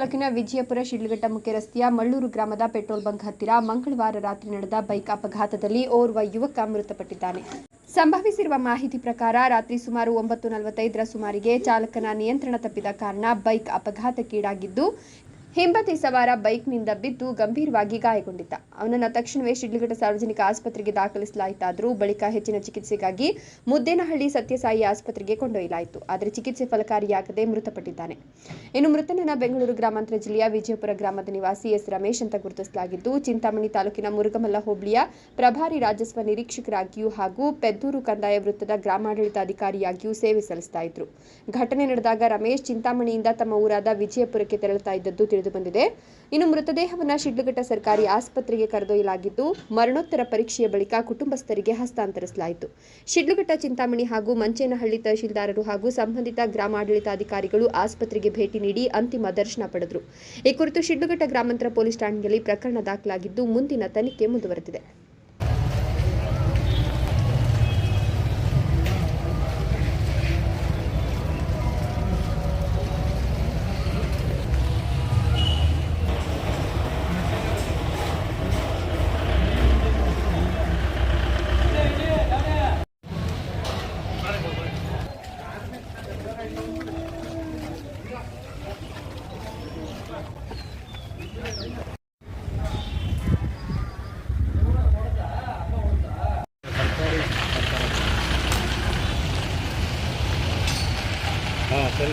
ತಾಲೂಕಿನ ವಿಜಯಪುರ ಶಿಡ್ಲಘಟ್ಟ ಮುಖ್ಯ ರಸ್ತೆಯ ಮಳ್ಳೂರು ಗ್ರಾಮದ ಪೆಟ್ರೋಲ್ ಬಂಕ್ ಹತ್ತಿರ ಮಂಗಳವಾರ ರಾತ್ರಿ ನಡೆದ ಬೈಕ್ ಅಪಘಾತದಲ್ಲಿ ಓರ್ವ ಯುವಕ ಮೃತಪಟ್ಟಿದ್ದಾನೆ. ಸಂಭವಿಸಿರುವ ಮಾಹಿತಿ ಪ್ರಕಾರ ರಾತ್ರಿ ಸುಮಾರು 9:45ರ ಸುಮಾರಿಗೆ ಚಾಲಕನ ನಿಯಂತ್ರಣ ತಪ್ಪಿದ ಕಾರಣ ಬೈಕ್ ಅಪಘಾತಕ್ಕೀಡಾಗಿದ್ದು, ಹಿಂಬದಿ ಸವಾರ ಬೈಕ್ನಿಂದ ಬಿದ್ದು ಗಂಭೀರವಾಗಿ ಗಾಯಗೊಂಡಿದ್ದ. ಅವನನ್ನು ತಕ್ಷಣವೇ ಶಿಡ್ಲಘಟ್ಟ ಸಾರ್ವಜನಿಕ ಆಸ್ಪತ್ರೆಗೆ ದಾಖಲಿಸಲಾಯಿತಾದರೂ ಬಳಿಕ ಹೆಚ್ಚಿನ ಚಿಕಿತ್ಸೆಗಾಗಿ ಮುದ್ದೇನಹಳ್ಳಿ ಸತ್ಯಸಾಯಿ ಆಸ್ಪತ್ರೆಗೆ ಕೊಂಡೊಯ್ಯಲಾಯಿತು. ಆದರೆ ಚಿಕಿತ್ಸೆ ಫಲಕಾರಿಯಾಗದೆ ಮೃತಪಟ್ಟಿದ್ದಾನೆ. ಇನ್ನು ಮೃತನನ್ನು ಬೆಂಗಳೂರು ಗ್ರಾಮಾಂತರ ಜಿಲ್ಲೆಯ ವಿಜಯಪುರ ಗ್ರಾಮದ ನಿವಾಸಿ ಎಸ್ ರಮೇಶ್ ಅಂತ ಗುರುತಿಸಲಾಗಿದ್ದು, ಚಿಂತಾಮಣಿ ತಾಲೂಕಿನ ಮುರುಗಮಲ್ಲ ಹೋಬಳಿಯ ಪ್ರಭಾರಿ ರಾಜಸ್ವ ನಿರೀಕ್ಷಕರಾಗಿಯೂ ಹಾಗೂ ಪೆದ್ದೂರು ಕಂದಾಯ ವೃತ್ತದ ಗ್ರಾಮಾಡಳಿತಾಧಿಕಾರಿಯಾಗಿಯೂ ಸೇವೆ ಸಲ್ಲಿಸ್ತಾ ಇದ್ರು. ಘಟನೆ ನಡೆದಾಗ ರಮೇಶ್ ಚಿಂತಾಮಣಿಯಿಂದ ತಮ್ಮ ಊರಾದ ವಿಜಯಪುರಕ್ಕೆ ತೆರಳುತ್ತಾ ಇದ್ದದ್ದು ತಿಳಿದುಬಂದಿದೆ. ಇನ್ನು ಮೃತದೇಹವನ್ನು ಶಿಡ್ಲಘಟ್ಟ ಸರ್ಕಾರಿ ಆಸ್ಪತ್ರೆಗೆ ಕರೆದೊಯ್ಯಲಾಗಿದ್ದು, ಮರಣೋತ್ತರ ಪರೀಕ್ಷೆಯ ಬಳಿಕ ಕುಟುಂಬಸ್ಥರಿಗೆ ಹಸ್ತಾಂತರಿಸಲಾಯಿತು. ಶಿಡ್ಲಘಟ್ಟ, ಚಿಂತಾಮಣಿ ಹಾಗೂ ಮಂಚೇನಹಳ್ಳಿ ತಹಶೀಲ್ದಾರರು ಹಾಗೂ ಸಂಬಂಧಿತ ಗ್ರಾಮಾಡಳಿತಾಧಿಕಾರಿಗಳು ಆಸ್ಪತ್ರೆಗೆ ಭೇಟಿ ನೀಡಿ ಅಂತಿಮ ದರ್ಶನ ಪಡೆದರು. ಈ ಕುರಿತು ಶಿಡ್ಲಘಟ್ಟ ಗ್ರಾಮಾಂತರ ಪೊಲೀಸ್ ಠಾಣೆಯಲ್ಲಿ ಪ್ರಕರಣ ದಾಖಲಾಗಿದ್ದು, ಮುಂದಿನ ತನಿಖೆ ಮುಂದುವರೆದಿದೆ.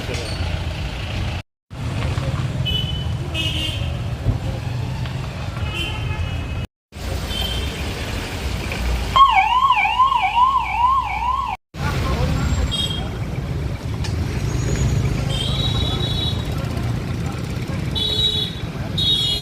ಸರಿ.